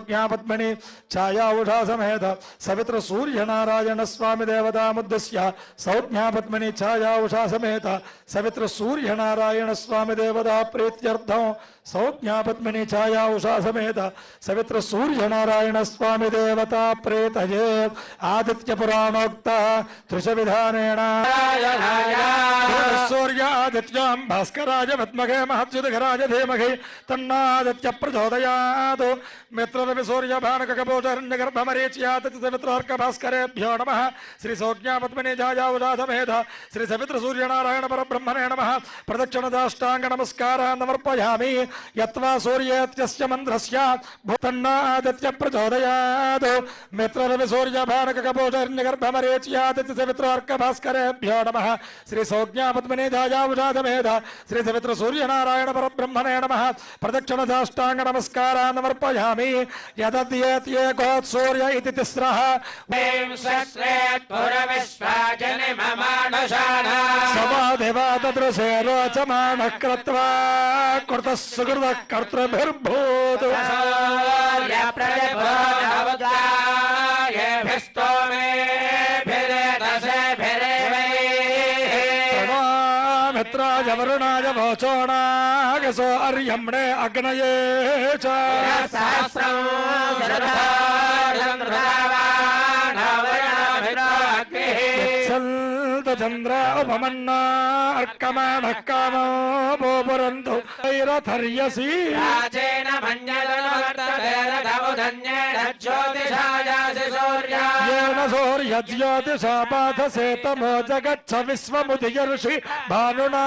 सौज्ञापद्मनि छायाउषा समेत सवित्र सूर्यनारायण स्वामी देवतामुद्देश्य सौज्ञापद्मनि छायाउषा समेत सवित्र सूर्यनारायण स्वामी देवता प्रीत्यर्थं सौज्ञापद्मनि छायाउषा समेत सवित्र सूर्यनारायण स्वामी देवता प्रेतये आदित्य पुराणोक्त त्रिशविधानेन सूर्य आदित्यां भास्कराय विद्महे महत्युदघराय धीमहि तन्नादित्य प्रचोदयात् मित्ररवि सूर्य भानुककपोचरण्यगर्भमरीच्यात् सवित्रार्क भास्करेभ्यो नमः श्री सौज्ञापद्मनि छायाउषा समेत श्री सवित्र सूर्यनारायण परब्रह्मणे नमः प्रदक्षिणदाष्टांग नमस्कारान् समर्पयामि यत्वा सूर्येत्यस्य मन्त्रस्य भूतन्नादित्य प्रचोदयात् मित्ररवि सूर्य भानुककपोचरण्यगर्भमरीच्यात् सवित्रार्क भास्करेभ्यो नमः श्री सौज्ञापद्मनि छायाउषा समेत श्री सवित्र सूर्यनारायण परब्रह्मणे नमः प्रदक्षिणदाष्टांग नमस्कारान् समर्पयामि यदद्येत्येकोत्सूर्य इति तिस्रः समाधिवा तदृशे रोचमानः कृत्वा कृतः सुकृतः कर्तृभिर्भूत् मित्राय वरुणाय वोचोणागसो अर्यम्णे अग्नये च चंद्र उपमन्ना अर्कमाणः कामो बोपुरन्तु ऐरथर्यसि राजेन येन सूर्यज्योतिषापाधसे तमो जगच्छ विश्वमुदिर्षि भानुना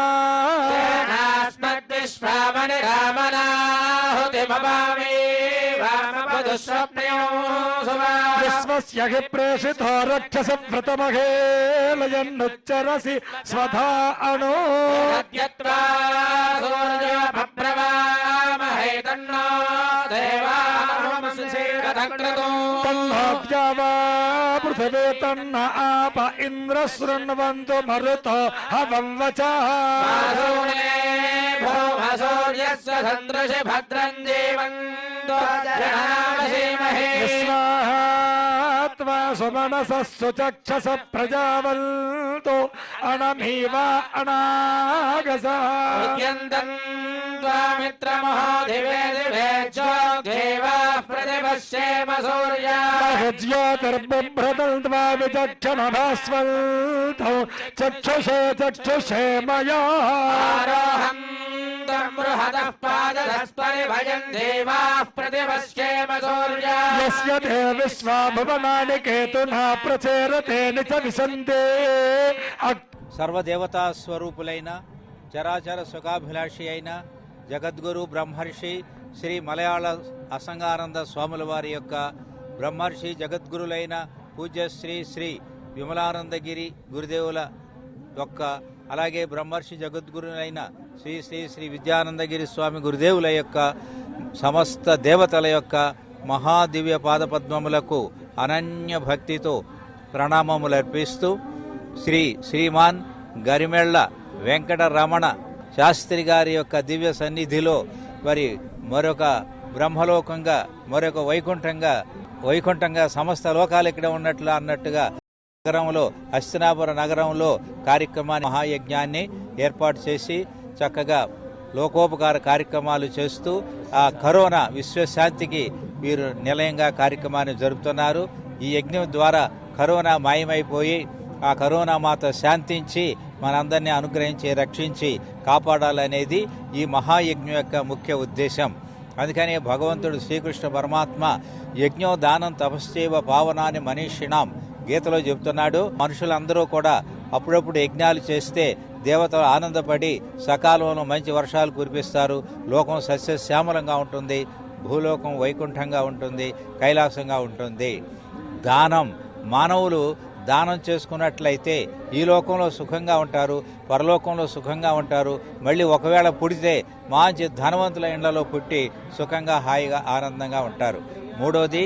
विश्वस्य हि प्रेषितो रक्षस व्रतमहेलयन्नुच्चरसि स्वधा अणो पृथिवी तन्न आप इंद्र शृण्वन्तु मरुतो हवं वचः विश्वात्वा सुमनसः सुचक्षस प्रजावन्तु अणमीवा अनागसा ज्योतिर्बिभ्रतन्त्वा विचक्षणभास्वन्तौ चक्षुषे चक्षुषे मया यस्य ते विश्वा भुवनानि केतुना प्रचेरते निच विसन्ते सर्वदेवता स्वरूपुलैన చరాచర సుఖాభిలాషి అయిన జగద్గురు బ్రహ్మర్షి శ్రీ మలయాళ అసంగానంద స్వాముల వారి యొక్క బ్రహ్మర్షి జగద్గురులైన పూజ్యశ్రీ శ్రీ విమలానందగిరి గురుదేవుల యొక్క అలాగే బ్రహ్మర్షి జగద్గురులైన శ్రీ శ్రీ శ్రీ విద్యానందగిరి స్వామి గురుదేవుల యొక్క సమస్త దేవతల యొక్క మహాదివ్య పాదపద్మములకు అనన్య భక్తితో ప్రణామములు అర్పిస్తూ శ్రీమాన్ గరిమెళ్ల వెంకటరమణ శాస్త్రి గారి యొక్క దివ్య సన్నిధిలో మరి మరొక బ్రహ్మలోకంగా మరొక వైకుంఠంగా సమస్త లోకాలు ఇక్కడ ఉన్నట్లు అన్నట్టుగా నగరంలో హస్తినాపుర నగరంలో కార్యక్రమాన్ని మహాయజ్ఞాన్ని ఏర్పాటు చేసి చక్కగా లోకోపకార కార్యక్రమాలు చేస్తూ ఆ కరోనా విశ్వశాంతికి వీరు నిలయంగా కార్యక్రమాన్ని జరుపుతున్నారు. ఈ యజ్ఞం ద్వారా కరోనా మాయమైపోయి ఆ కరోనా మాత శాంతించి మనందరినీ అనుగ్రహించి రక్షించి కాపాడాలనేది ఈ మహాయజ్ఞం యొక్క ముఖ్య ఉద్దేశం. అందుకని భగవంతుడు శ్రీకృష్ణ పరమాత్మ యజ్ఞో దానం తపశ్చైవ పావనాని మనీషిణాం గీతలో చెబుతున్నాడు. మనుషులందరూ కూడా అప్పుడప్పుడు యజ్ఞాలు చేస్తే దేవతలు ఆనందపడి సకాలంలో మంచి వర్షాలు కురిపిస్తారు. లోకం సస్యశ్యామలంగా ఉంటుంది, భూలోకం వైకుంఠంగా ఉంటుంది, కైలాసంగా ఉంటుంది. దానం, మానవులు దానం చేసుకున్నట్లయితే ఈ లోకంలో సుఖంగా ఉంటారు, పరలోకంలో సుఖంగా ఉంటారు. మళ్ళీ ఒకవేళ పుడితే మంచి ధనవంతుల ఇండ్లలో పుట్టి సుఖంగా హాయిగా ఆనందంగా ఉంటారు. మూడోది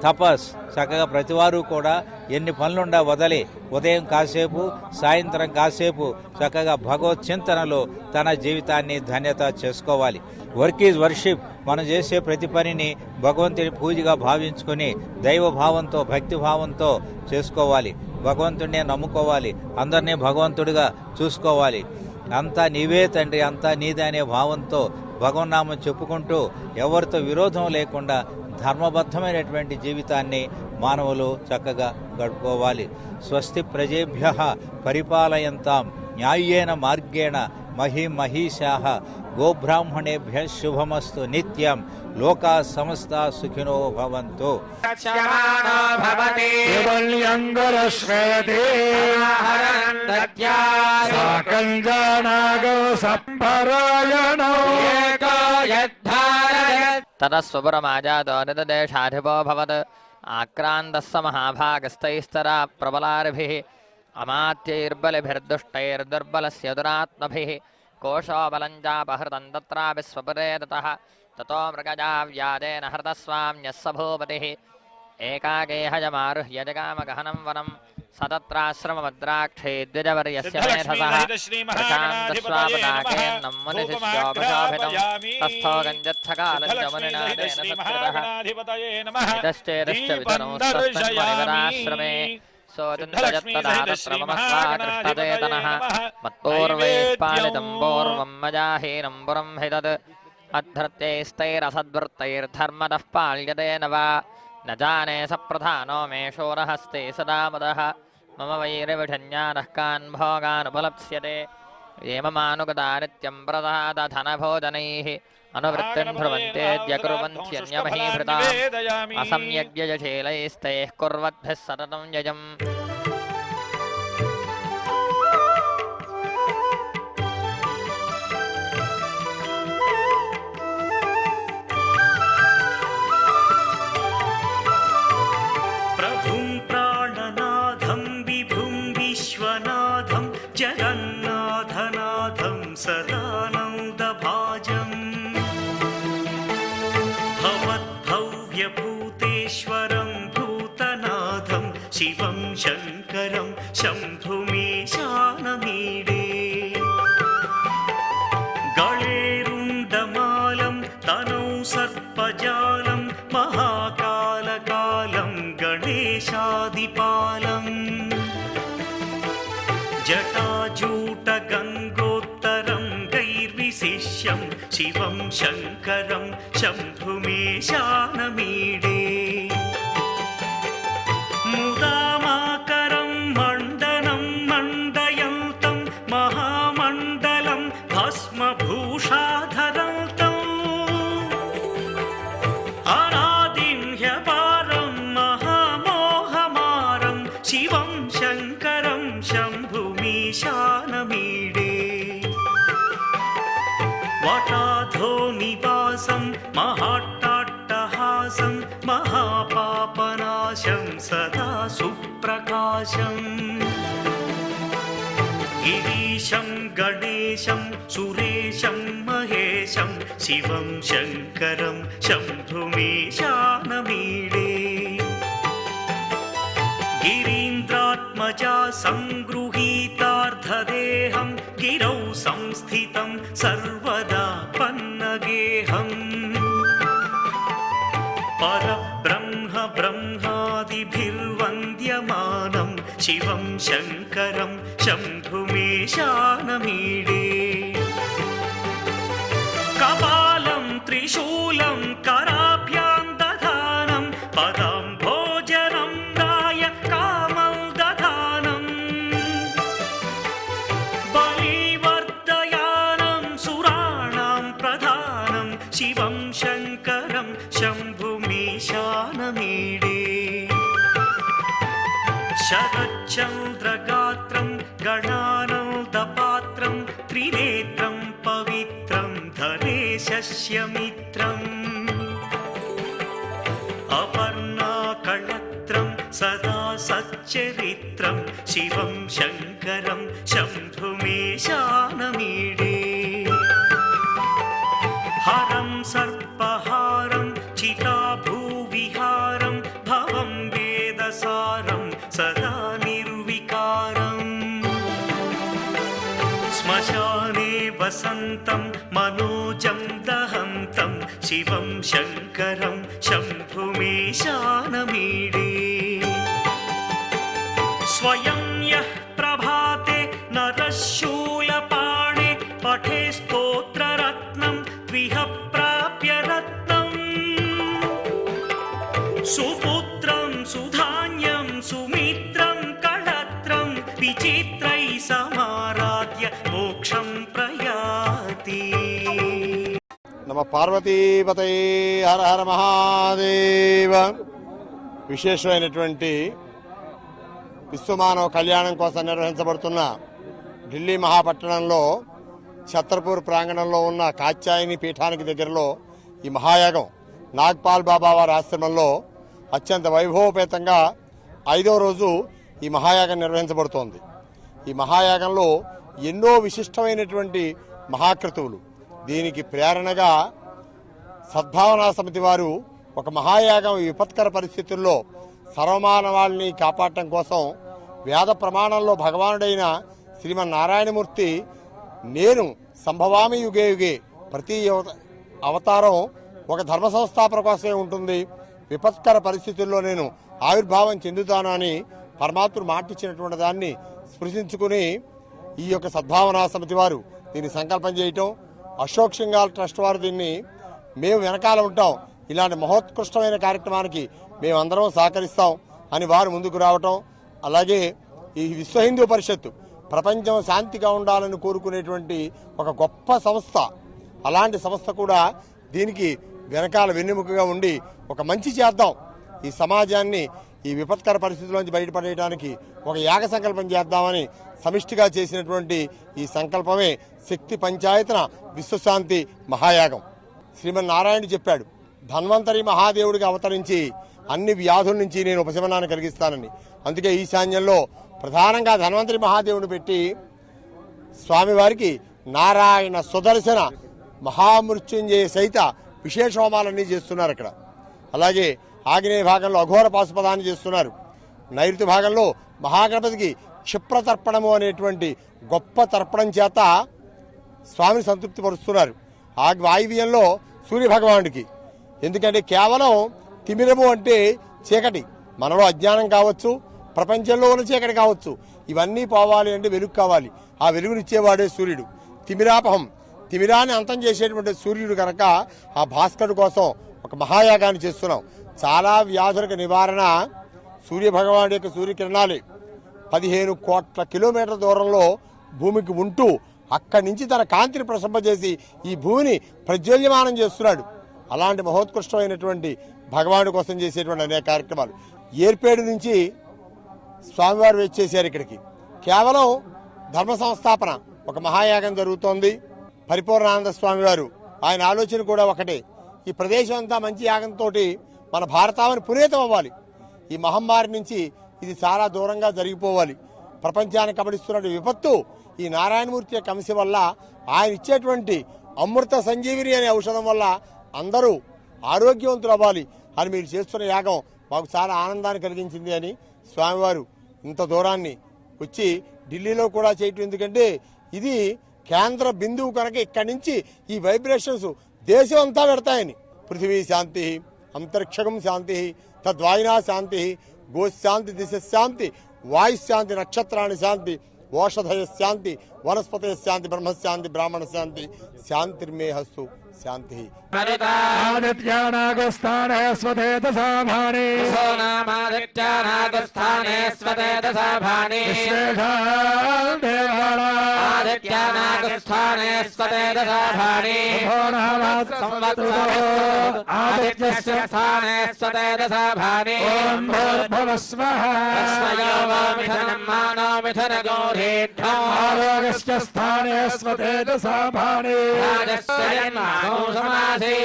తపస్. చక్కగా ప్రతివారు కూడా ఎన్ని పనులుండా వదిలి ఉదయం కాసేపు సాయంత్రం కాసేపు చక్కగా భగవత్ చింతనలో తన జీవితాన్ని ధన్యత చేసుకోవాలి. Work is worship. మనం చేసే ప్రతి పనిని భగవంతుని పూజగా భావించుకొని దైవ భావంతో భక్తి భావంతో చేసుకోవాలి. భగవంతుడినే నమ్ముకోవాలి. అందరినీ భగవంతుడిగా చూసుకోవాలి. అంతా నీవే తండ్రి, అంతా నీదే అనే భావంతో భగవన్నామం చెప్పుకుంటూ ఎవరితో విరోధం లేకుండా ధర్మబద్ధమైనటువంటి జీవితాన్ని మానవులు చక్కగా గడుపుకోవాలి. స్వస్తి ప్రజేభ్యః పరిపాలయంతాం న్యాయేన మార్గేణ మహీమహీషాః గోబ్రాహ్మణేభ్యః శుభమస్తు నిత్యం. లోకా సమస్తా సుఖినో భవంతు. తదస్వపురమాజాతో నితదేశాధిపో భవత్ ఆక్రాంతస్స మహాభాగస్తైస్తరా ప్రబలార్భిః అమాత్యైర్బలిభిర్దుష్టైర్దుర్బలస్య దురాత్మభిః కోశోబలం చాపహృతం తత్రాపి స్వపురే తతః తతో మృగజా వ్యాదేన హృతస్వామ్యः स भूपतिः ఏకాకేహ జమారుహ్య జగామగహనం వనం సతత్రాశ్రమభద్రాక్షే ద్విజవర్యస్య మేధసః ప్రశాంతస్వాపదాకేన్నం మునిశిష్యోపశోభితం తస్థో గంజత్సకాలం చ మునినాదేన సత్కృతః ఇతశ్చేదశ్చ వితనోస్తస్మన్మునివరాశ్రమే సోజంతయత్తదాతత్రమమస్వాకృష్టచేతనః మత్పూర్వైః పాలితం పూర్వం మజాహీనం పురం హితత్ అద్ధర్త్యైస్తైరసద్వృత్తైర్ధర్మదః పాల్యతే న వా न जाने सप्रधानो मे शूरहस्ते सदा मदः मम वैरविषज्ञानः कान् भोगानुपलप्स्यते ये ममानुगता नित्यं प्रदादधनभोजनैः अनुवृत्तिं ध्रुवन्तेऽद्य कुर्वन्त्यन्यमहीभृताम् असम्यग्यजशीलैस्तैः कुर्वद्भिः सततं यजम् జగన్నాథనాథం సదానందభాజం భవద్భవ్యభూతేశ్వరం భూతనాథం శివం శంకరం శంభుమీశానమీడే గళేరుండమాలం తనౌ సర్పజాలం మహాకాలకాలం గణేశాదిపాలం జటాజూటగంగోత్తరం గైర్విశిష్యం శివం శంకరం శంభుమీశానమీడే ముదామాకరం మండనం మండయంతం మహామండలం భస్మభూషాధరంతం అనాదిం హ్యపారం మహామోహమారం శివం శంకరం శంభుమీశానమీడే వటాధో నివాసం మహాట్టాట్టహాసం మహాపాపనాశం సదా సుప్రకాశం గిరీశం గణేశం సురేశం మహేశం శివం శంకరం శంభుమీశానమీడే గిరీంద్రాత్మజా సంగృహీతార్థదేహం గిరౌ సంస్థితం సర్వదా పన్నగేహం పరబ్రహ్మ బ్రహ్మాదిభిర్వంద్యమానం శివం శంకరం శంభుమీశానమీడే కపాలం త్రిశూలం కరాభ్యాం దధానం పదం భోజనం రాయ కామం దధానం బలివర్ధయానం సురాణాం ప్రధానం శివం శంకరం శంభుమీశానమీడే శరచంద్రగాత్రం గణానందపాత్రం త్రినేత్రం పవిత్రం ధనేశస్య మిత్రం అపర్ణాకళత్రం సదా సచ్చరిత్రం శివం శంకరం శంభుమీశానమీడే హరం సర్పహారం చితాభూవిహారం वसन्तं मनोजं दहन्तं शिवं शङ्करं शम्भुमीशानमीडे स्वयं यः प्रभाते नरः शूलपाणे पठे स्तोत्ररत्नं त्विह प्राप्य रत्नम् सुपुत्रं सुधान्यं सुमित्रं कळत्रं विचित्रै समाराध्य मोक्षं प्रयाति। नम पार्वतीपतये हर हर महादेव। విశేషమైనటువంటి విశ్వమానవ కళ్యాణం కోసం నిర్వహించబడుతున్న ఢిల్లీ మహాపట్టణంలో ఛత్రపూర్ ప్రాంగణంలో ఉన్న కాత్యాయని పీఠానికి దగ్గరలో ఈ మహాయాగం నాగ్పాల్ బాబా వారి ఆశ్రమంలో అత్యంత వైభవపేతంగా 5వ రోజు ఈ మహాయాగం నిర్వహించబడుతోంది. ఈ మహాయాగంలో ఎన్నో విశిష్టమైనటువంటి మహాక్రతువులు. దీనికి ప్రేరణగా సద్భావనా సమితి వారు ఒక మహాయాగం విపత్కర పరిస్థితుల్లో సర్వమానవాళ్ళని కాపాడటం కోసం వేద ప్రమాణంలో భగవానుడైన శ్రీమన్నారాయణమూర్తి నేను సంభవామి యుగే యుగే ప్రతి అవతారం ఒక ధర్మ సంస్థాపన కోసమే ఉంటుంది, విపత్కర పరిస్థితుల్లో నేను ఆవిర్భావం చెందుతాను అని పరమాత్ముడు మాటిచ్చినటువంటి దాన్ని స్పృశించుకుని ఈ యొక్క సద్భావనా సమితి వారు దీన్ని సంకల్పం చేయటం, అశోక్ సింఘాల్ ట్రస్ట్ వారు దీన్ని మేము వెనకాల ఉంటాం, ఇలాంటి మహోత్కృష్టమైన కార్యక్రమానికి మేమందరం సహకరిస్తాం అని వారు ముందుకు రావటం, అలాగే ఈ విశ్వ హిందూ పరిషత్తు ప్రపంచం శాంతిగా ఉండాలని కోరుకునేటువంటి ఒక గొప్ప సంస్థ, అలాంటి సంస్థ కూడా దీనికి వెనకాల వెన్నెముకగా ఉండి ఒక మంచి చేద్దాం, ఈ సమాజాన్ని ఈ విపత్కర పరిస్థితుల్లోంచి బయటపడేయడానికి ఒక యాగ సంకల్పం చేద్దామని సమిష్టిగా చేసినటువంటి ఈ సంకల్పమే శక్తి పంచాయతన విశ్వశాంతి మహాయాగం. శ్రీమన్నారాయణుడు చెప్పాడు, ధన్వంతరి మహాదేవుడికి అవతరించి అన్ని వ్యాధుల నుంచి నేను ఉపశమనాన్ని కలిగిస్తానని. అందుకే ఈశాన్యంలో ప్రధానంగా ధన్వంతరి మహాదేవుని పెట్టి స్వామివారికి నారాయణ సుదర్శన మహామృత్యుంజయ సహిత విశేష హోమాలన్నీ చేస్తున్నారు అక్కడ. అలాగే ఆగ్నేయ భాగంలో అఘోర పాశుపదాన్ని చేస్తున్నారు. నైరుతి భాగంలో మహాగణపతికి క్షిప్రతర్పణము అనేటువంటి గొప్ప తర్పణం చేత స్వామిని సంతృప్తి పరుస్తున్నారు. వాయువ్యంలో సూర్యభగవానుడికి, ఎందుకంటే కేవలం తిమిరము అంటే చీకటి, మనలో అజ్ఞానం కావచ్చు, ప్రపంచంలో ఉన్న చీకటి కావచ్చు, ఇవన్నీ పోవాలి అంటే వెలుగు కావాలి. ఆ వెలుగునిచ్చేవాడే సూర్యుడు. తిమిరాపహం, తిమిరాన్ని అంతం చేసేటువంటి సూర్యుడు కనుక ఆ భాస్కరుడు కోసం ఒక మహాయాగాన్ని చేస్తున్నాం. చాలా వ్యాధులకు నివారణ సూర్యభగవానుడి యొక్క సూర్యకిరణాలే. 15 కోట్ల కిలోమీటర్ల దూరంలో భూమికి ఉంటూ అక్కడి నుంచి తన కాంతిని ప్రసంపజేసి ఈ భూమిని ప్రజ్వల్యమానం చేస్తున్నాడు. అలాంటి మహోత్కృష్టమైనటువంటి భగవానుడి కోసం చేసేటువంటి అనేక కార్యక్రమాలు. ఏర్పేడు నుంచి స్వామివారు వచ్చేసారు ఇక్కడికి. కేవలం ధర్మ సంస్థాపన ఒక మహాయాగం జరుగుతోంది. పరిపూర్ణానంద స్వామి వారు ఆయన ఆలోచన కూడా ఒకటే, ఈ ప్రదేశం అంతా మంచి యాగంతో మన భారతావని పునీతం అవ్వాలి, ఈ మహమ్మారి నుంచి ఇది చాలా దూరంగా జరిగిపోవాలి. ప్రపంచాన్ని కబడిస్తున్న విపత్తు ఈ నారాయణమూర్తి యొక్క అంశం వల్ల, ఆయన ఇచ్చేటువంటి అమృత సంజీవిని అనే ఔషధం వల్ల అందరూ ఆరోగ్యవంతులు అవ్వాలి అని మీరు చేస్తున్న యాగం మాకు చాలా ఆనందాన్ని కలిగించింది అని స్వామివారు ఇంత దూరాన్ని వచ్చి ఢిల్లీలో కూడా చేయటం, ఎందుకంటే ఇది కేంద్ర బిందువు కనుక ఇక్కడి నుంచి ఈ వైబ్రేషన్స్ దేశం అంతా పెడతాయని. పృథివీ శాంతి, అంతరిక్షకం శాంతి, తద్వాయునా శాంతి, గోశాంతి, దిశాంతి, వాయుశాంతి, నక్షత్రాన్ని శాంతి, ఓషధయ శాంతి, వనస్పతయ శాంతి, బ్రహ్మశాంతి, బ్రాహ్మణ శాంతి, శాంతిర్మే హస్తు శాంతి. ఆదిత్యానాగస్థానే స్వతే దశాభాని ఆదిత్యానాగస్థానే స్వతే దశాభాని ఆదిత్యానాగస్థానే స్వతే దశాభాని ఆదిత్యస్య స్థానే స్వతే దశాభాని ఓం భూర్భువస్వః మిథునం మానో మిథున గోధేఢ్యం ఆరోగ్యస్య స్థానే స్వతే దశాభాని రాజస్య జన్మానో సమాసే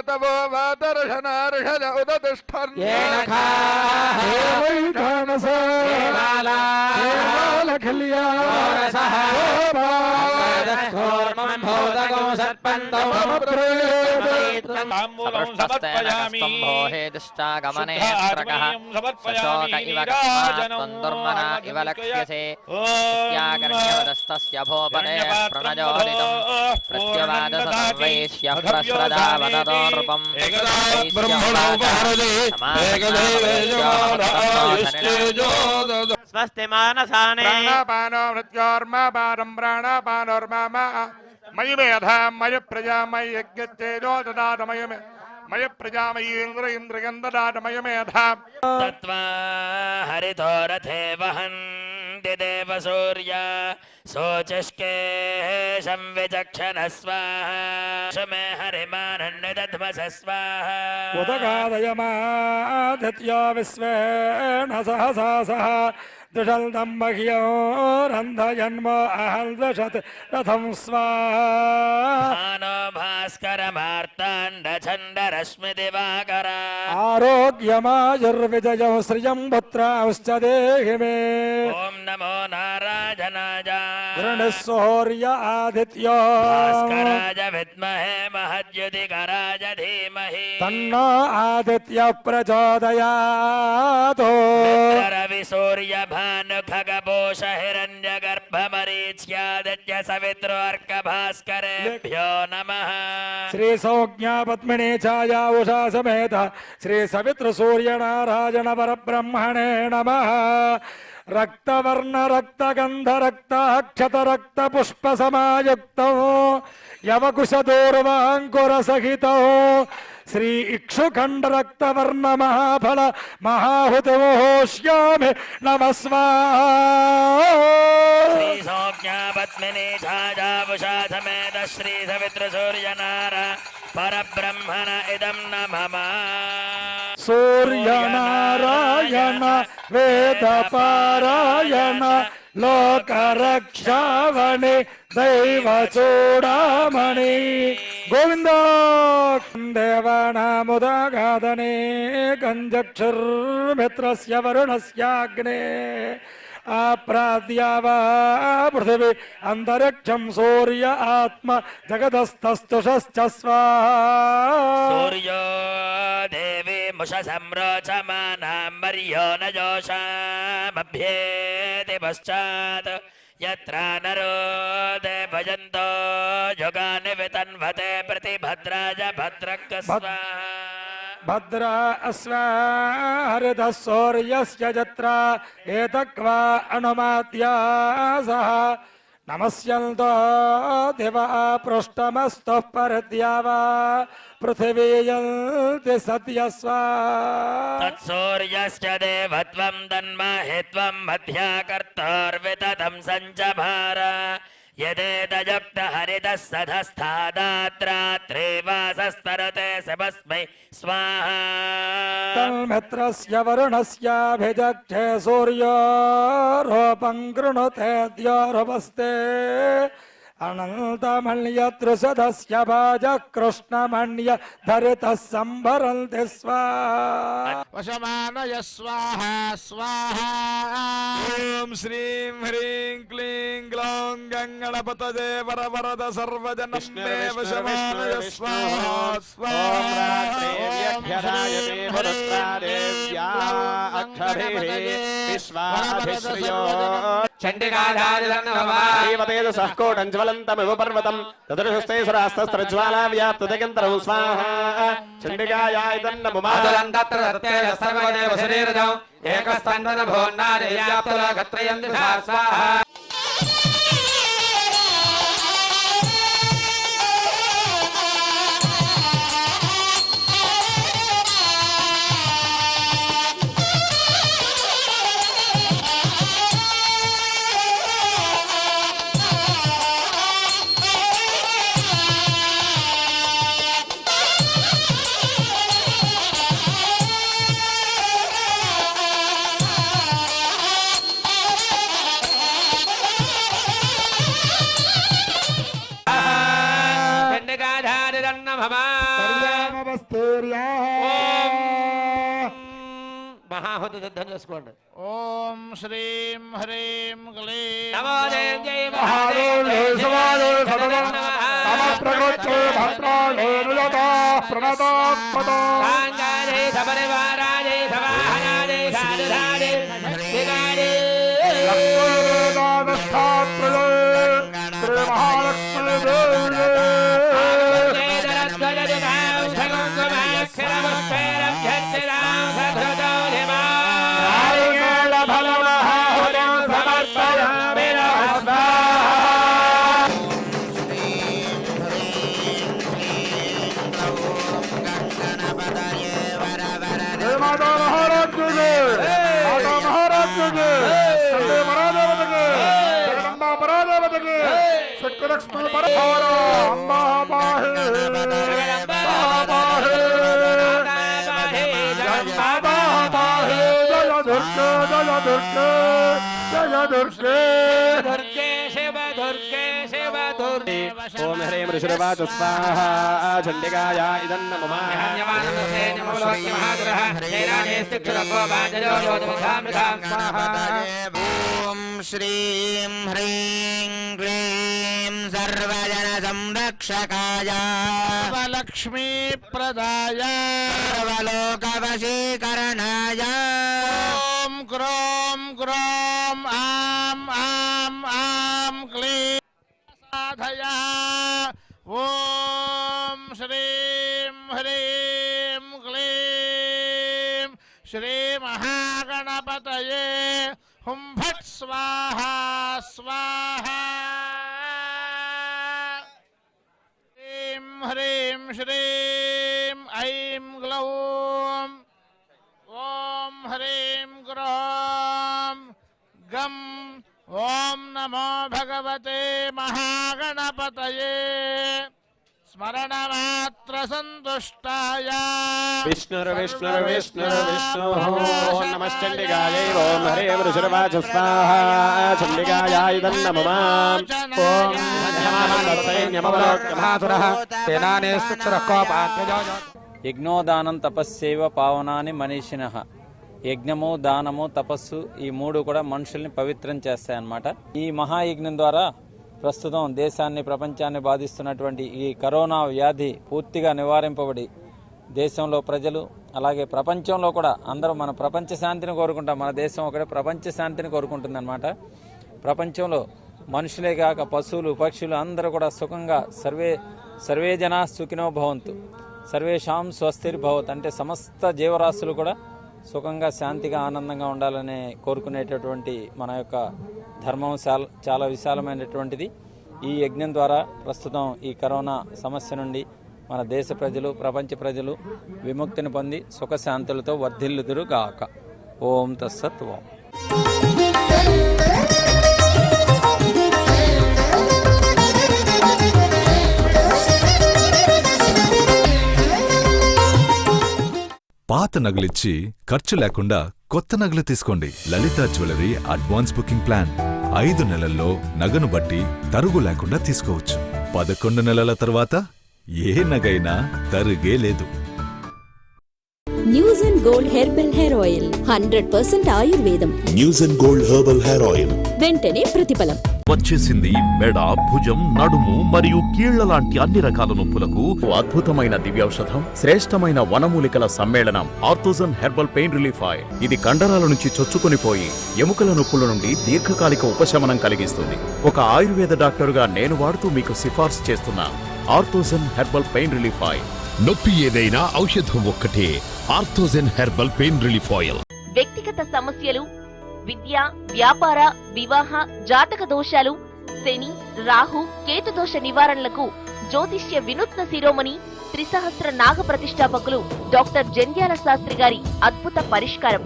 तवो वातर्षनार्षज उदतिष्ठन् येन खाः देवैकानसा देवालखल्या रसः कूर्मं भूतगो सर्पन्तौ हेदुश्चागमने प्रकः शोक इव कस्मात्त्वन्दुर्मना इव लक्ष्यसे इत्याकर्ण्यवदस्तस्य भूपते प्रणजोदितं प्रत्युवादसर्वैष्यः प्रस्रजा वदतो नृपम् स्वस्ति मानसाने प्राणापानो मृत्योर्मा पानं प्राणापानोर्मा मयि मेधां मयि प्रजा मयि यज्ञतेजो ददात मयि प्रजा मयि इन्द्रियं ददात मयि मेधां तत्त्वा हरितो रथे वहन्ति देव सूर्या सोचष्के संविचक्षण स्वाहा शमे हरिमानन्यदध्मस स्वाहा उदगादयमादित्यो विश्वेन सहसा सह दुषल्दं मह्योरन्धयन्मो अहल्दशत् रथं स्वाहा नो भास्करमार्ताण्डछन्दरश्मि दिवाकरा आरोग्यमायुर्विजयं श्रियं पुत्रांश्च देहि मे ॐ नमो नारायणाय गृणस्सूर्य आदित्यो भास्कराय विद्महे महद्युतिकराय धीमहि तन्नो आदित्य प्रचोदयात् रवि सूर्य भानु खगपोष हिरण्यगर्भमरीच्यादित्य सवित्रोऽर्क भास्करेभ्यो नमः श्री सौज्ञा पद्मिनी छाया उषा समेत श्री सवित्र सूर्य नारायण परब्रह्मणे नमः रक्तवर्ण रक्तगंध रक्ताक्षत रक्त पुष्प समायुक्तो यवकुश दूर्वांकुर सहितो श्री इक्षुखंड रक्तवर्ण महाफल महाहुतोष्यामि नमः स्वाहा श्री सौज्ञा पद्मिनी छाया उषा समेत श्री सवित्र सूर्य नारायण परब्रह्मण इदं नमः सूर्य नारायण वेद पारायण लोक रक्षावणे दैव चूडामणि गोविंद देवानामुदागादने गंजक्षुर्मित्रस्य वरुणस्याग्ने आप्राद्यावा पृथिवी अंतरिक्षं सूर्य आत्मा जगदस्तस्तुषश्च स्वाहा सूर्यो देवी मुषसम्रोचमानां मर्यो न जोषामभ्येति पश्चात् यत्र नरो देवयन्तो युगानि वितन्वते प्रतिभद्राय भद्रक् स्वाहा भद्रा अस्वा हरितः सूर्यस्य जत्रा एतक्वा अनुमात्या सह नमस्यन्तो दिवा पृष्ठमस्तुः परद्यावा पृथिवीयन्ति सत्यस्वा तत्सूर्यस्य देवत्वं तन्महित्वं मध्याकर्तोर्विततं सञ्चभार यदेतयुक्त हरितः सधस्थादात्रात्रे वासस्तरते सबस्मै स्वाहा तन्मित्रस्य वरुणस्याभिजक्षे सूर्यो रूपं कृणुते द्योरुपस्ते अनन्तमल्यतृषदस्य भाजः कृष्णमण्य धरितः सम्भरन्ति स्वाहा वशमानय स्वाहा स्वाहा ॐ श्रीं ह्रीं क्लीं ग्लौं गङ्गणपतये वरवरद सर्वजनमे वशमानय स्वाहा स्वाहा चण्डिकायाजलन्नवमादेवतेजसःकोटञ्ज्वलन्तमिव पर्वतम् तदृशस्ते सुरास्तस्त्रज्वाला व्याप्तदगन्तरं स्वाहा चण्डिकायाय तन्नमुमादलं तत्र तत्तेज सर्वदेव शरीरजौ एकस्तन्दन भोन्नादे व्याप्तलोकत्रयं दिशा स्वाहा మహాహుతి సిద్ధం చేసుకోండి. ఓం శ్రీం హ్రీం క్లీం నమో దేవాయ శివాయ సదనం నమ ప్రకృతే భద్రాయ నియతా ప్రణతాత్మతా సాంగారే సపరివారాజే సవాహనాజే సాధుధాజే విగారే లక్ష్మీనాథస్థాత్రయే శ్రీ మహాలక్ష్మీ దేవి లక్ష్మీ పరహార అంబా బాహే జయ దుర్గే జయ దుర్గే జయ దుర్గే దుర్గే శివ దుర్గే శివ దుర్గే ఓం హ్రీం ఋషిర్వాచ స్వాహా చండికాయ ఇదం నమః. ఓం శ్రీం హ్రీం క్లీం సర్వజన సంరక్షకాయ లక్ష్మీ ప్రదాయ సర్వలోకవశీకరణాయ ఓం క్రోం క్రోం ఆం ఆం ఆం క్లీం సాధయా ఓం శ్రీం హ్రీం క్లీం శ్రీ మహాగణపతయే హుం ఫట్ స్వాహా స్వాహా హ్రీం హ్రీం శ్రీం ఐం గ్లౌం ఓం హ్రీం గ్రోం గం ఓం నమో భగవతే మహాగణపతయే స్మరణమాత్ర సంతుష్టాయ విష్ణుర్విష్ణుర్విష్ణుర్విష్ణు ఓం నమశ్చండికాయై ఓం హ్రీం ఋషిర్వాచ స్వాహా చండికాయ ఇదం నమః. ఓం సైన్యమవలోక్యమాసురః యజ్ఞోదానం తపస్సేవ పావనాని మనీషినః. యజ్ఞము దానము తపస్సు ఈ మూడు కూడా మనుషుల్ని పవిత్రం చేస్తాయన్నమాట. ఈ మహాయజ్ఞం ద్వారా ప్రస్తుతం దేశాన్ని ప్రపంచాన్ని బాధిస్తున్నటువంటి ఈ కరోనా వ్యాధి పూర్తిగా నివారింపబడి దేశంలో ప్రజలు అలాగే ప్రపంచంలో కూడా అందరూ మన ప్రపంచ శాంతిని కోరుకుంటాం. మన దేశం ఒకటే ప్రపంచ శాంతిని కోరుకుంటుందన్నమాట. ప్రపంచంలో మనుషులే కాక పశువులు పక్షులు అందరూ కూడా సుఖంగా సర్వే జనా సుఖినో భవంతు సర్వేషాం స్వస్తిర్భవత్ అంటే సమస్త జీవరాశులు కూడా సుఖంగా శాంతిగా ఆనందంగా ఉండాలని కోరుకునేటటువంటి మన యొక్క ధర్మం చాలా విశాలమైనటువంటిది. ఈ యజ్ఞం ద్వారా ప్రస్తుతం ఈ కరోనా సమస్య నుండి మన దేశ ప్రజలు ప్రపంచ ప్రజలు విముక్తిని పొంది సుఖశాంతులతో వర్ధిల్లుదురు గాక. ఓం తస్సత్. ఓం పాత నగలిచ్చి ఖర్చు లేకుండా కొత్త నగలు తీసుకోండి. లలిత జ్యువెలరీ అడ్వాన్స్ బుకింగ్ ప్లాన్ 5 నెలల్లో నగను బట్టి తరుగు లేకుండా తీసుకోవచ్చు. 11 నెలల తర్వాత ఏ నగైనా తరుగే లేదు. News and gold herbal hair oil 100% ఆయుర్వేదం. News and gold herbal hair oil వెంటనే ప్రతిఫలం. వచ్చేసింది మెడ, భుజం, నడుము మరియు కీళ్ల లాంటి అన్ని రకాల నొప్పులకు అద్భుతమైన దివ్యౌషధం, శ్రేష్టమైన వనమూలికల సమ్మేళనం ఆర్థోజన్ హెర్బల్ పెయిన్ రిలీఫ్ ఆయిల్. ఇది కండరాల నుంచి చొచ్చుకొనిపోయి ఎముకల నొప్పుల నుండి దీర్ఘకాలిక ఉపశమనం కలిగిస్తుంది. ఒక ఆయుర్వేద డాక్టరుగా నేను వాడుతూ మీకు సిఫార్సు చేస్తున్నా ఆర్థోజన్ హెర్బల్ పెయిన్ రిలీఫ్ ఆయిల్. నొప్పి ఏదైనా ఔషధం ఒక్కటే, ఆర్థోజన్ హెర్బల్ పెయిన్ రిలీఫ్ ఆయిల్. వ్యక్తిగత సమస్యలు, విద్య, వ్యాపార, వివాహ, జాతక దోషాలు, శని, రాహు, కేతు దోష నివారణలకు జ్యోతిష్య వినూత్న శిరోమణి త్రిసహస్ర నాగ ప్రతిష్టాపకులు డాక్టర్ జంధ్యాల శాస్త్రి గారి అద్భుత పరిష్కారం.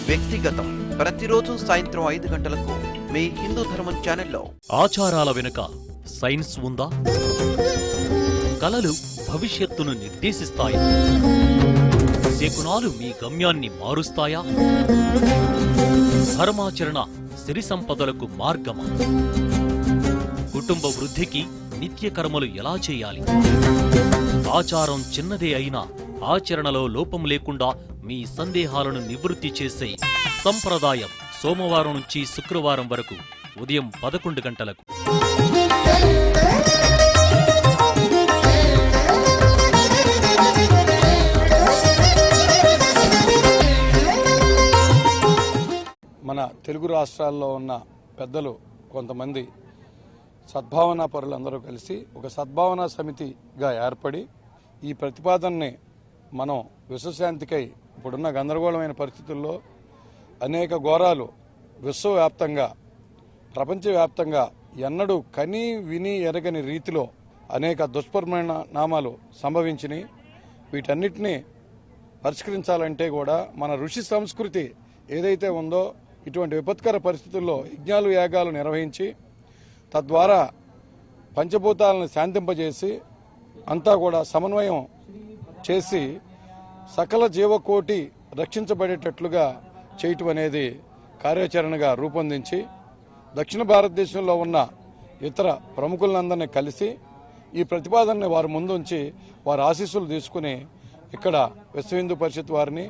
వ్యక్తిగతం ప్రతిరోజు సాయంత్రం 5 గంటలకు మీ హిందూ ధర్మం ఛానల్లో. ఆచారాల వెనుక సైన్స్ ఉందా? కళలు భవిష్యత్తును నిర్దేశిస్తాయి. శకునాలు మీ గమ్యాన్ని మారుస్తాయా? ధర్మాచరణ సిరి సంపదలకు మార్గమా? కుటుంబ వృద్ధికి నిత్య కర్మలు ఎలా చేయాలి? ఆచారం చిన్నదే అయినా ఆచరణలో లోపం లేకుండా మీ సందేహాలను నివృత్తి చేసే సంప్రదాయం సోమవారం నుంచి శుక్రవారం వరకు ఉదయం 11 గంటలకు. మన తెలుగు రాష్ట్రాల్లో ఉన్న పెద్దలు కొంతమంది సద్భావనా పరులందరూ కలిసి ఒక సద్భావనా సమితిగా ఏర్పడి ఈ ప్రతిపాదనని మనం విశ్వశాంతికై ఇప్పుడున్న గందరగోళమైన పరిస్థితుల్లో అనేక ఘోరాలు విశ్వవ్యాప్తంగా ప్రపంచవ్యాప్తంగా ఎన్నడూ కని విని ఎరగని రీతిలో అనేక దుష్పరిణామాలు సంభవించినాయి. వీటన్నిటినీ పరిష్కరించాలంటే కూడా మన ఋషి సంస్కృతి ఏదైతే ఉందో ఇటువంటి విపత్కర పరిస్థితుల్లో యజ్ఞాలు యాగాలు నిర్వహించి తద్వారా పంచభూతాలను శాంతింపజేసి అంతా కూడా సమన్వయం చేసి సకల జీవకోటి రక్షించబడేటట్లుగా చేయటం అనేది కార్యాచరణగా రూపొందించి దక్షిణ భారతదేశంలో ఉన్న ఇతర ప్రముఖులందరినీ కలిసి ఈ ప్రతిపాదనని వారి ముందుంచి వారి ఆశీస్సులు తీసుకుని ఇక్కడ విశ్వ హిందూ పరిషత్ వారిని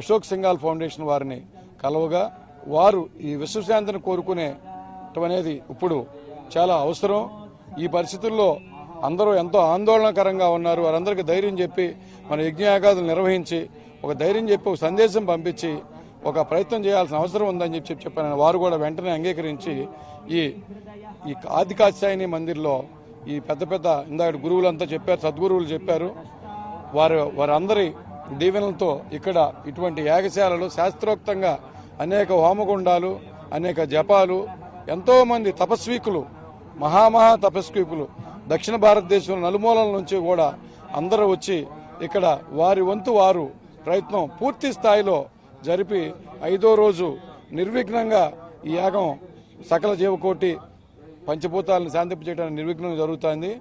అశోక్ సింఘాల్ ఫౌండేషన్ వారిని కలవగా వారు ఈ విశ్వశాంతిని కోరుకునేటం అనేది ఇప్పుడు చాలా అవసరం. ఈ పరిస్థితుల్లో అందరూ ఎంతో ఆందోళనకరంగా ఉన్నారు. వారందరికీ ధైర్యం చెప్పి మన యజ్ఞయాగాదులు నిర్వహించి ఒక ధైర్యం చెప్పి ఒక సందేశం పంపించి ఒక ప్రయత్నం చేయాల్సిన అవసరం ఉందని చెప్పాను. వారు కూడా వెంటనే అంగీకరించి ఈ ఆది కాత్యాయని మందిర్లో ఈ పెద్ద పెద్ద ఇందాక గురువులంతా చెప్పారు, సద్గురువులు చెప్పారు, వారందరి దీవెనలతో ఇక్కడ ఇటువంటి యాగశాలలు శాస్త్రోక్తంగా అనేక హోమగుండాలు అనేక జపాలు ఎంతోమంది తపస్వీకులు మహామహా తపస్వీకులు దక్షిణ భారతదేశం నలుమూలల నుంచి కూడా అందరూ వచ్చి ఇక్కడ వారి వంతు వారు ప్రయత్నం పూర్తి స్థాయిలో జరిపి 5వ రోజు నిర్విఘ్నంగా ఈ యాగం సకల జీవకోటి పంచభూతాలను శాంతింపజేయడానికి నిర్విఘ్నంగా జరుగుతోంది.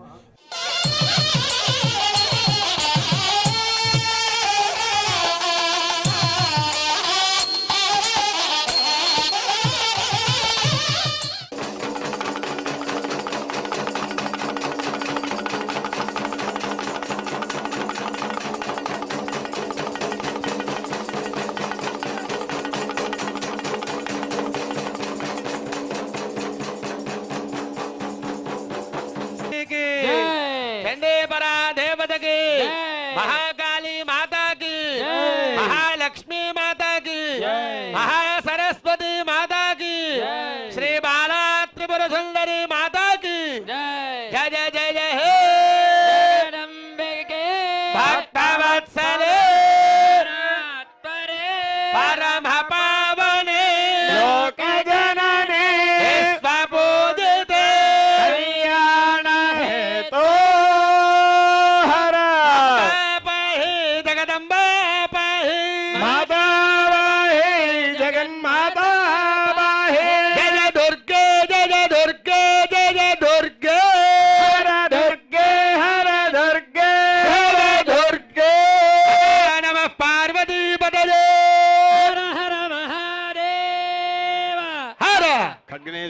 महाकाली माता की, महालक्ष्मी माता की, महासरस्वती माता की, श्री बाला त्रिपुर सुंदरी माता की जय जय जय जय हे भक्तवत्सले परम पावने लोक जनने स्वपूजिते कल्याण हेतु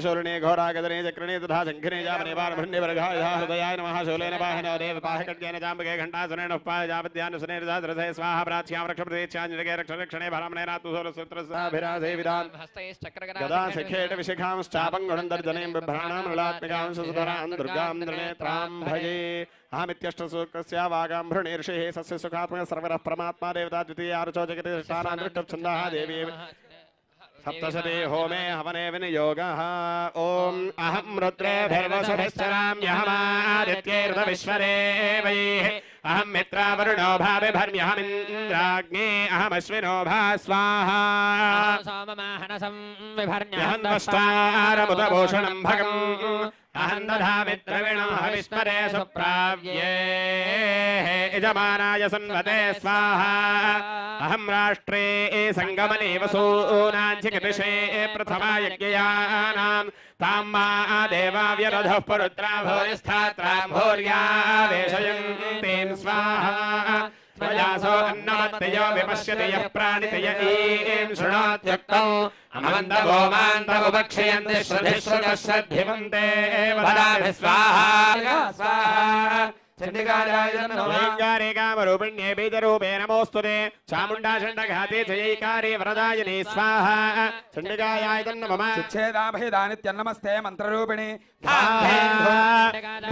शूरणे घोरागदने चक्रणे तथा शंखने जामने पारभन्ने वर्घायधा हृदयाय नमः शूलेन पाहिनो देव पाहकज्ञेन जाम्बके घण्टासनेन उपाय जापद्यानुसनेन रसय स्वाहा प्राच्यां रक्षप्रदेच्छान्यगे रक्षणे भरामणे रातुसोरसूत्रस्साभिरासे विदान् गदा सखेट विशिखांश्चापं गुणन्दर्जनें बिभ्राणां मृलात्मिकां सुधरां दुर्गां त्रिनेत्रां भजे अहमित्यष्टसूत्रस्य वागाम्भृणीर्षिः सस्य सुखात्मकः सर्वरः परमात्मा देवता द्वितीया रुचो जगति स्थानां दृष्टच्छन्दः देवी सप्तशती होमे हवने विनियोगः ओम अहं रुद्रेभिर्वसुभिश्चराम्यहमादित्यैर्विश्वरेवैः अहं मित्रावरुणो भाविभर्म्यहमिन्द्राग्ने अहमश्विनो भा स्वाहा अहं नष्टारमुदभूषणं भगम् अहं दधामि द्रविणं हविस्मरे सुप्राव्ये यजमानाय सन्वते स्वाहा अहं राष्ट्रे संगमने वसूनाञ्चिकितुषे प्रथमा यज्ञयानां तां मा देवाव्यरधः परुत्रा भूरिस्थात्रां भूर्यावेशयन्तीं स्वाहा प्रजासो अन्नमत्तयो विपश्यति यः प्राणितय ईं शृणोत्युक्तौ अमन्तगोमान्तमुपक्षयन्ति श्रुतिश्रुतश्रद्धिमन्ते वदामि स्वाहा स्वाहा चण्डिकाराय कामरूपिण्ये बीजरूपे नमोऽस्तुते चामुण्डा चण्डघाते जयैकारे वरदायिनी स्वाहा चण्डिकायाय नमः छेदाभेदानित्यन्नमस्ते मन्त्ररूपिणी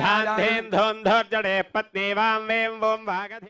धान्धोन्धोर्जडे पत्नी वां वें वों वागधि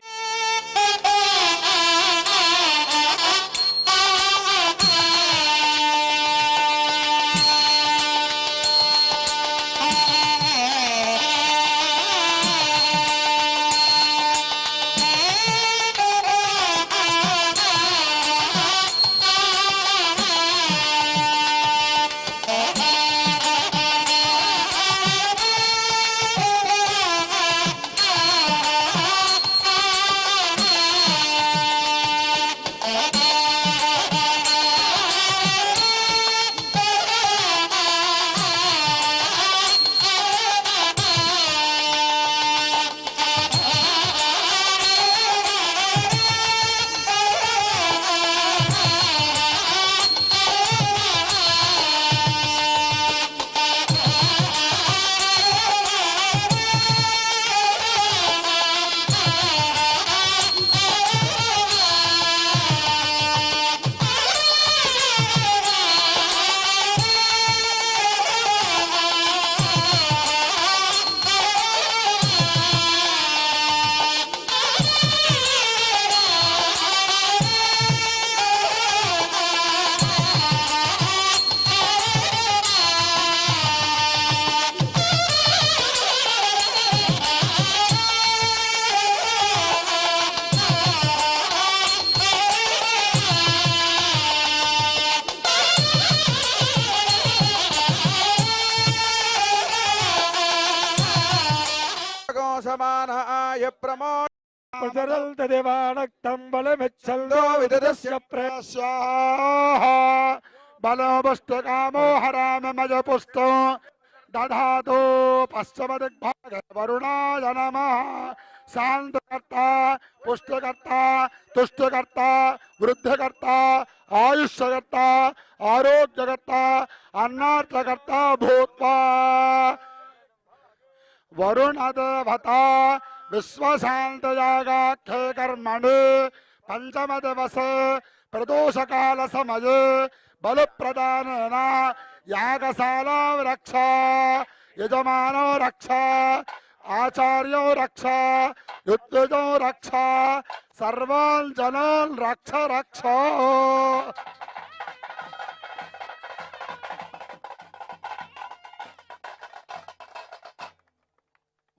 समानाय प्रमोद प्रचरल देवानक्तं बलमिच्छल्दो विददस्य प्रस्याः बलवस्तकामो हराम मजपुष्टो दधातो पश्चिमदिग्भागे वरुणाय नमः शान्तकर्ता पुष्टकर्ता तुष्टकर्ता वृद्धकर्ता आयुष्यकर्ता आरोग्यकर्ता अन्नार्थकर्ता भूत्वा वरुण देवता विश्वशान्तयागाख्ये कर्मणि पंचम दिवसे प्रदोष काल समये बलप्रदानेन यागशाला रक्षा यजमानो रक्षा आचार्यो रक्षा युद्धजो रक्षा सर्वान् जनान् रक्ष रक्षा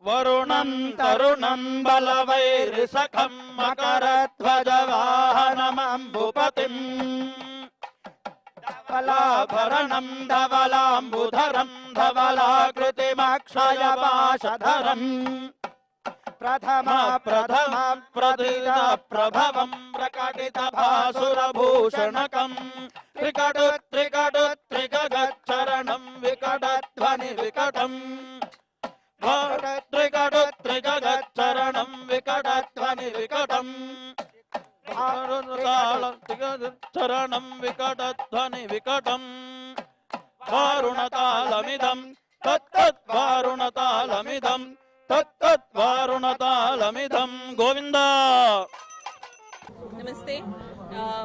वरुणं तरुणं बलवैरिसखं मकरध्वजवाहनमम्बुपतिम् धवलाभरणं धवलाम्बुधरं धवलाकृतिमक्षयपाशधरम् प्रथम प्रभवं प्रकटितभासुरभूषणकम् त्रिकटुत्रिकटुत्रिकगच्चरणं विकटध्वनि विकटम् त्रिकटुत्रिकगच्चरणं विकटध्वनि विकटम् चरणं विकटध्वनि विकटम् वारुणतालमिदं तत्तद्वारुणतालमिदं तत्तद्वारुणतालमिदं Govind. Namaste.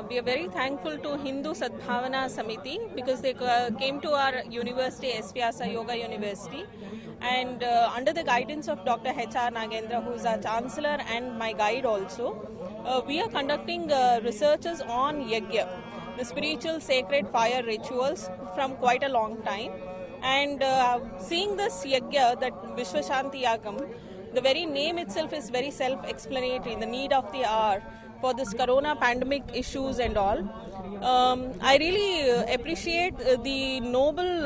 We are very thankful to Hindu Sadbhavana Samiti because they came to our university, S. Vyasa Yoga University, and under the guidance of Dr. H.R. Nagendra, who is our chancellor and my guide also, we are conducting researches on Yajna, the spiritual sacred fire rituals, from quite a long time. And seeing this Yajna, that Vishwashanti Yagam, the very name itself is very self-explanatory, the need of the hour for this corona pandemic issues and all. I really appreciate the noble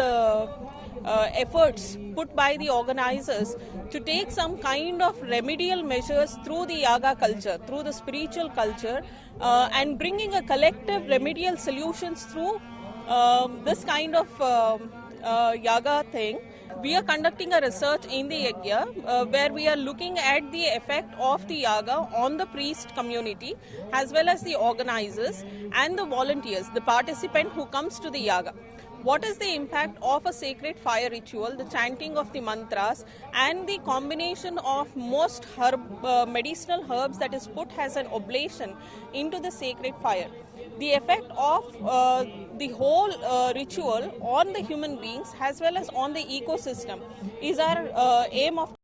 efforts put by the organizers to take some kind of remedial measures through the Yaga culture, through the spiritual culture, and bringing a collective remedial solutions through this kind of Yaga thing. we are conducting a research in the yajna where we are looking at the effect of the yaga on the priest community as well as the organizers and the volunteers, the participant who comes to the yaga. What is the impact of a sacred fire ritual, the chanting of the mantras and the combination of most medicinal herbs that is put as an oblation into the sacred fire? The effect of the whole ritual on the human beings as well as on the ecosystem is our aim of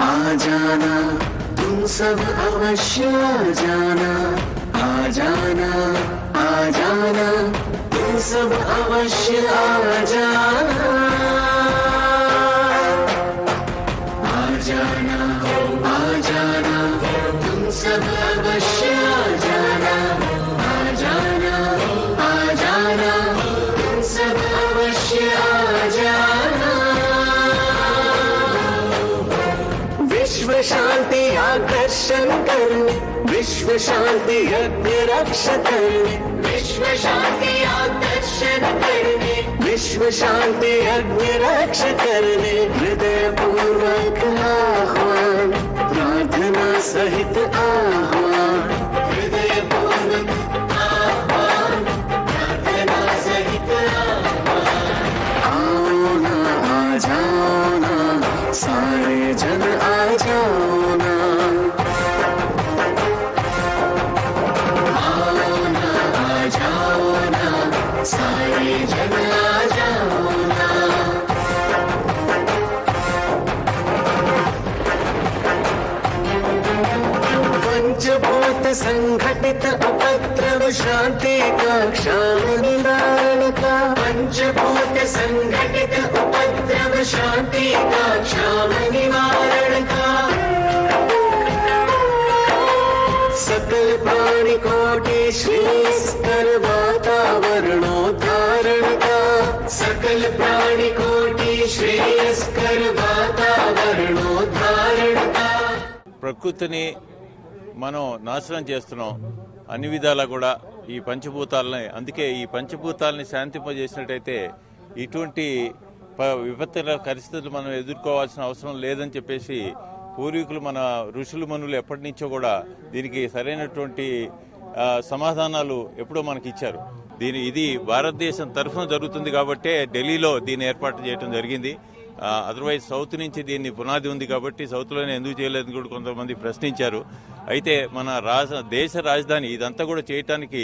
आ जाना, तुम सब अवश्य आ जाना, आ जाना, आ जाना, तुम सब अवश्य आ जाना, आ जाना, आ जाना, तुम सब अवश्य आ जाना, आ जाना, आ जाना, तुम सब अवश्य आ जाना। विश्व शांति आकर्षण करने, विश्व शांति यज्ञ रक्षा करने, विश्व शांति आकर्षण करने, विश्व शांति यज्ञ रक्षा करने, हृदय पूर्वक आह्वान, प्रार्थना सहित आह्वान, हृदय पूर्वक आह्वान, प्रार्थना सहित आह्वान। आओ ना, आ जाओ ना, सारे जन आ जाओ ना, आओ ना, आ जाओ ना, सारे जन आ जाओ ना। पंचभूत संघटित उपद्रव शांति का क्षाम निवारण का, पंचभूत संघटित उपद्रव शांति का क्षाम निवारण का, सकल प्राणी कोटि श्रेयस्कर वातावरणोद्धारण का, सकल प्राणी कोटि श्रेयस्कर वातावरणोद्धारण का। ప్రకృతిని మనం నాశనం చేస్తున్నాం అన్ని విధాలా కూడా ఈ పంచభూతాలని. అందుకే ఈ పంచభూతాలని శాంతింపజేసినట్టయితే ఇటువంటి విపత్తుల పరిస్థితులు మనం ఎదుర్కోవాల్సిన అవసరం లేదని చెప్పేసి పూర్వీకులు మన ఋషులు మనులు ఎప్పటి నుంచో కూడా దీనికి సరైనటువంటి సమాధానాలు ఎప్పుడో మనకి ఇచ్చారు. ఇది భారతదేశం తరఫున జరుగుతుంది కాబట్టే ఢిల్లీలో దీన్ని ఏర్పాటు చేయడం జరిగింది. అదర్వైజ్ సౌత్ నుంచి దీన్ని పునాది ఉంది కాబట్టి సౌత్లోనే ఎందుకు చేయలేదని కూడా కొంతమంది ప్రశ్నించారు. అయితే మన దేశ రాజధాని ఇదంతా కూడా చేయటానికి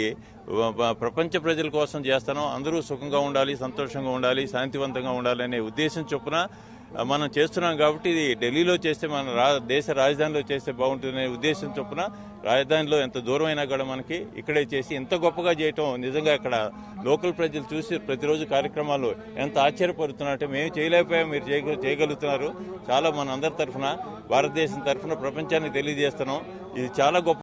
ప్రపంచ ప్రజల కోసం చేస్తాను, అందరూ సుఖంగా ఉండాలి, సంతోషంగా ఉండాలి, శాంతివంతంగా ఉండాలి అనే ఉద్దేశం చొప్పున మనం చేస్తున్నాం. కాబట్టి ఇది ఢిల్లీలో చేస్తే మన దేశ రాజధానిలో చేస్తే బాగుంటుందనే ఉద్దేశం చొప్పున రాజధానిలో ఎంత దూరం అయినా కూడా మనకి ఇక్కడే చేసి ఎంత గొప్పగా చేయటం నిజంగా ఇక్కడ లోకల్ ప్రజలు చూసి ప్రతిరోజు కార్యక్రమాలు ఎంత ఆశ్చర్యపడుతున్నారంటే మేము చేయలేకపోయాం, మీరు చేయగలుగుతున్నారు. చాలా మన అందరి తరఫున భారతదేశం తరఫున ప్రపంచానికి తెలియజేస్తున్నాం. ఇది చాలా గొప్ప